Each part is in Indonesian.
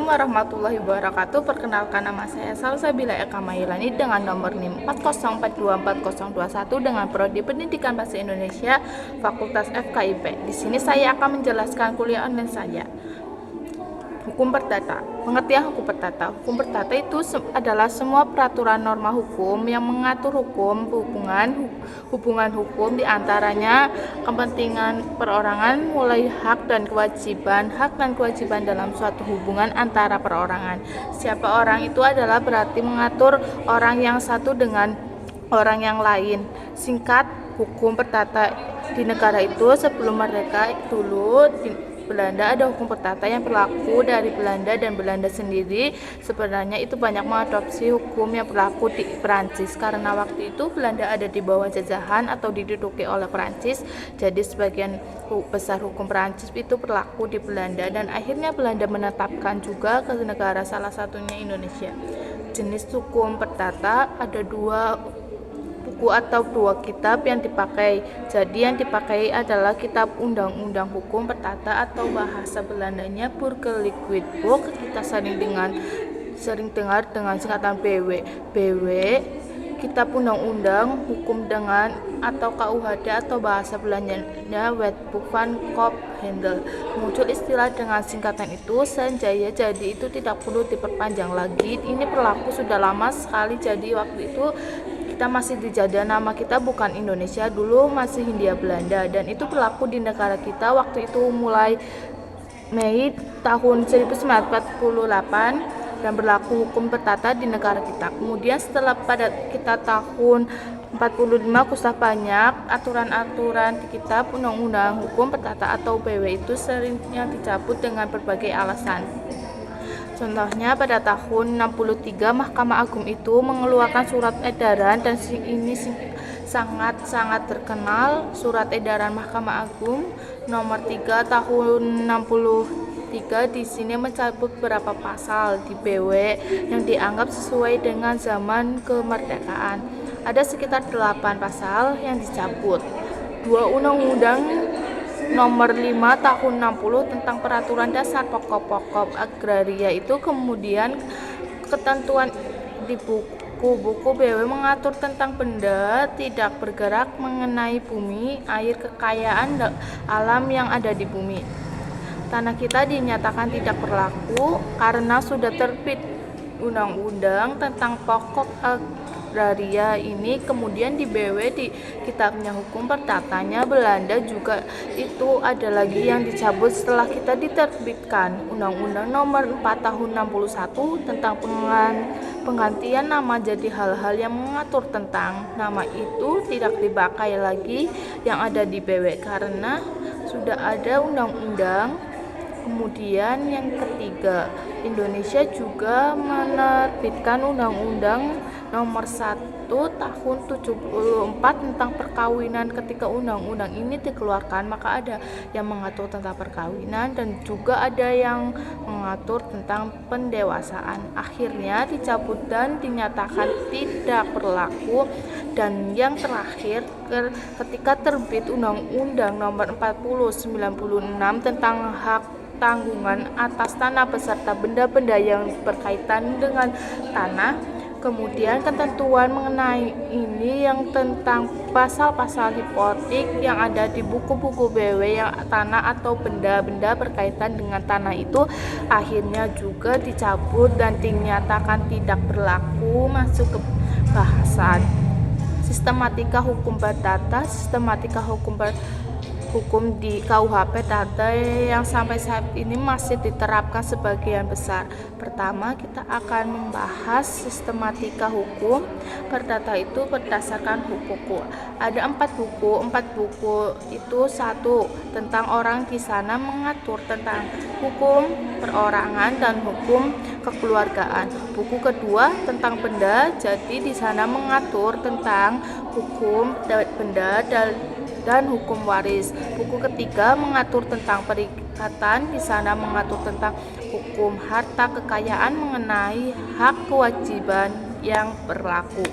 Assalamualaikum warahmatullahi wabarakatuh. Perkenalkan, nama saya Salsabila Eka Mailani dengan nomor NIM 40424021 dengan Prodi Pendidikan Bahasa Indonesia Fakultas FKIP. Di sini saya akan menjelaskan kuliah online saya. Hukum perdata. Pengertian hukum perdata. Hukum perdata itu adalah semua peraturan norma hukum yang mengatur hubungan hukum, diantaranya kepentingan perorangan, mulai hak dan kewajiban dalam suatu hubungan antara perorangan. Siapa orang itu adalah berarti mengatur orang yang satu dengan orang yang lain. Singkat, hukum perdata di negara itu sebelum merdeka dulu di Belanda ada hukum perdata yang berlaku dari Belanda, dan Belanda sendiri sebenarnya itu banyak mengadopsi hukum yang berlaku di Perancis karena waktu itu Belanda ada di bawah jajahan atau diduduki oleh Perancis. Jadi sebagian besar hukum Perancis itu berlaku di Belanda, dan akhirnya Belanda menetapkan juga ke negara, salah satunya Indonesia. Jenis hukum perdata ada dua buku atau dua kitab yang dipakai. Jadi yang dipakai adalah kitab Undang-Undang Hukum Perdata atau bahasa Belandanya Burgerlijk Wetboek. Kita sering dengar dengan singkatan BW. Kitab Undang-Undang Hukum dengan atau KUHD atau bahasa Belandanya Wetboek van Koophandel. Muncul istilah dengan singkatan itu Sanjaya, jadi itu tidak perlu diperpanjang lagi. Ini berlaku sudah lama sekali, jadi waktu itu kita masih dijajah, nama kita bukan Indonesia, dulu masih Hindia Belanda, dan itu berlaku di negara kita waktu itu mulai Mei tahun 1948 dan berlaku hukum perdata di negara kita. Kemudian setelah pada kita tahun 45 kusah banyak aturan-aturan di kitab Undang-Undang Hukum Perdata atau BW itu seringnya dicabut dengan berbagai alasan. Contohnya pada tahun 63 Mahkamah Agung itu mengeluarkan surat edaran, dan ini sangat terkenal, surat edaran Mahkamah Agung nomor 3 tahun 63. Di sini mencabut beberapa pasal di BW yang dianggap sesuai dengan zaman kemerdekaan. Ada sekitar 8 pasal yang dicabut. 2 undang-undang nomor 5 tahun 60 tentang peraturan dasar pokok-pokok agraria itu, kemudian ketentuan di buku BW mengatur tentang benda tidak bergerak mengenai bumi, air, kekayaan alam yang ada di bumi. Tanah kita dinyatakan tidak berlaku karena sudah terbit undang-undang tentang pokok agraria ini. Kemudian di BW, di kitabnya hukum perdatanya Belanda juga itu ada lagi yang dicabut setelah kita diterbitkan Undang-Undang nomor 4 tahun 61 tentang penggantian nama. Jadi hal-hal yang mengatur tentang nama itu tidak dipakai lagi yang ada di BW karena sudah ada undang-undang. Kemudian yang ketiga, Indonesia juga menerbitkan Undang-Undang nomor 1 tahun 74 tentang perkawinan. Ketika undang-undang ini dikeluarkan, maka ada yang mengatur tentang perkawinan dan juga ada yang mengatur tentang pendewasaan. Akhirnya dicabut dan dinyatakan tidak berlaku. Dan yang terakhir, ketika terbit Undang-Undang nomor 40/96 tentang hak tanggungan atas tanah beserta benda-benda yang berkaitan dengan tanah. Kemudian ketentuan mengenai ini yang tentang pasal-pasal hipotek yang ada di buku-buku BW yang tanah atau benda-benda berkaitan dengan tanah itu akhirnya juga dicabut dan dinyatakan tidak berlaku. Masuk ke bahasan sistematika hukum perdata. Sistematika hukum di KUHP Perdata yang sampai saat ini masih diterapkan sebagian besar. Pertama, kita akan membahas sistematika hukum perdata itu berdasarkan buku. Ada 4 buku. 4 buku itu, 1 tentang orang, di sana mengatur tentang hukum perorangan dan hukum kekeluargaan. Buku kedua tentang benda, jadi di sana mengatur tentang hukum benda dan hukum waris. Buku ketiga mengatur tentang perikatan, di sana mengatur tentang hukum harta kekayaan mengenai hak kewajiban yang berlaku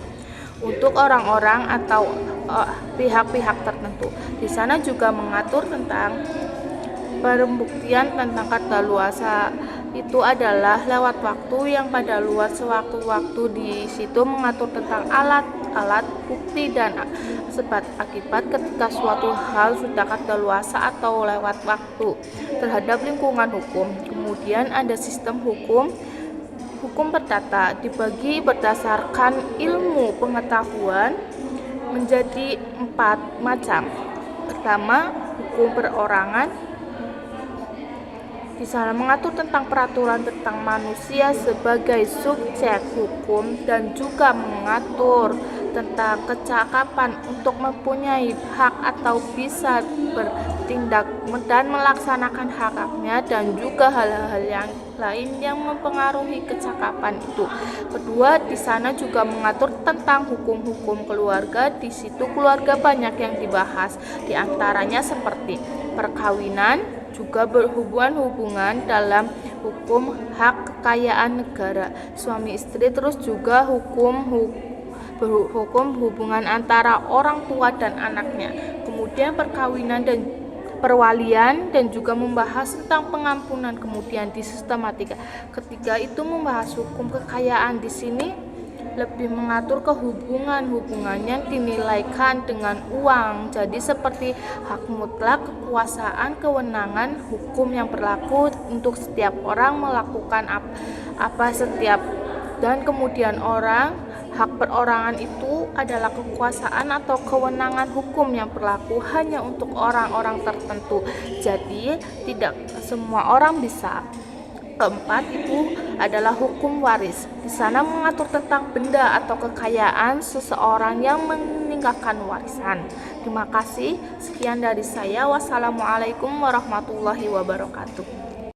untuk orang-orang atau pihak-pihak tertentu. Di sana juga mengatur tentang Pembuktian tentang kadaluarsa itu adalah lewat waktu yang pada luar sewaktu-waktu. Di situ mengatur tentang alat-alat bukti dan sebab akibat ketika suatu hal sudah kadaluarsa atau lewat waktu terhadap lingkungan hukum. Kemudian ada sistem hukum. Hukum perdata dibagi berdasarkan ilmu pengetahuan menjadi 4 macam. Pertama, hukum perorangan. Di sana mengatur tentang peraturan tentang manusia sebagai subjek hukum dan juga mengatur tentang kecakapan untuk mempunyai hak atau bisa bertindak dan melaksanakan hak-haknya dan juga hal-hal yang lain yang mempengaruhi kecakapan itu. Kedua, di sana juga mengatur tentang hukum-hukum keluarga. Di situ keluarga banyak yang dibahas, di antaranya seperti perkawinan, juga berhubungan dalam hukum hak kekayaan negara, suami istri, terus juga hukum hubungan antara orang tua dan anaknya. Kemudian perkawinan dan perwalian dan juga membahas tentang pengampunan. Kemudian di sistematika ketiga itu membahas hukum kekayaan. Di sini lebih mengatur hubungan yang dinilaikan dengan uang. Jadi seperti hak mutlak, kekuasaan, kewenangan, hukum yang berlaku untuk setiap orang melakukan apa setiap. Dan kemudian hak perorangan itu adalah kekuasaan atau kewenangan hukum yang berlaku hanya untuk orang-orang tertentu. Jadi tidak semua orang bisa. Keempat itu adalah hukum waris. Di sana mengatur tentang benda atau kekayaan seseorang yang meninggalkan warisan. Terima kasih. Sekian dari saya. Wassalamualaikum warahmatullahi wabarakatuh.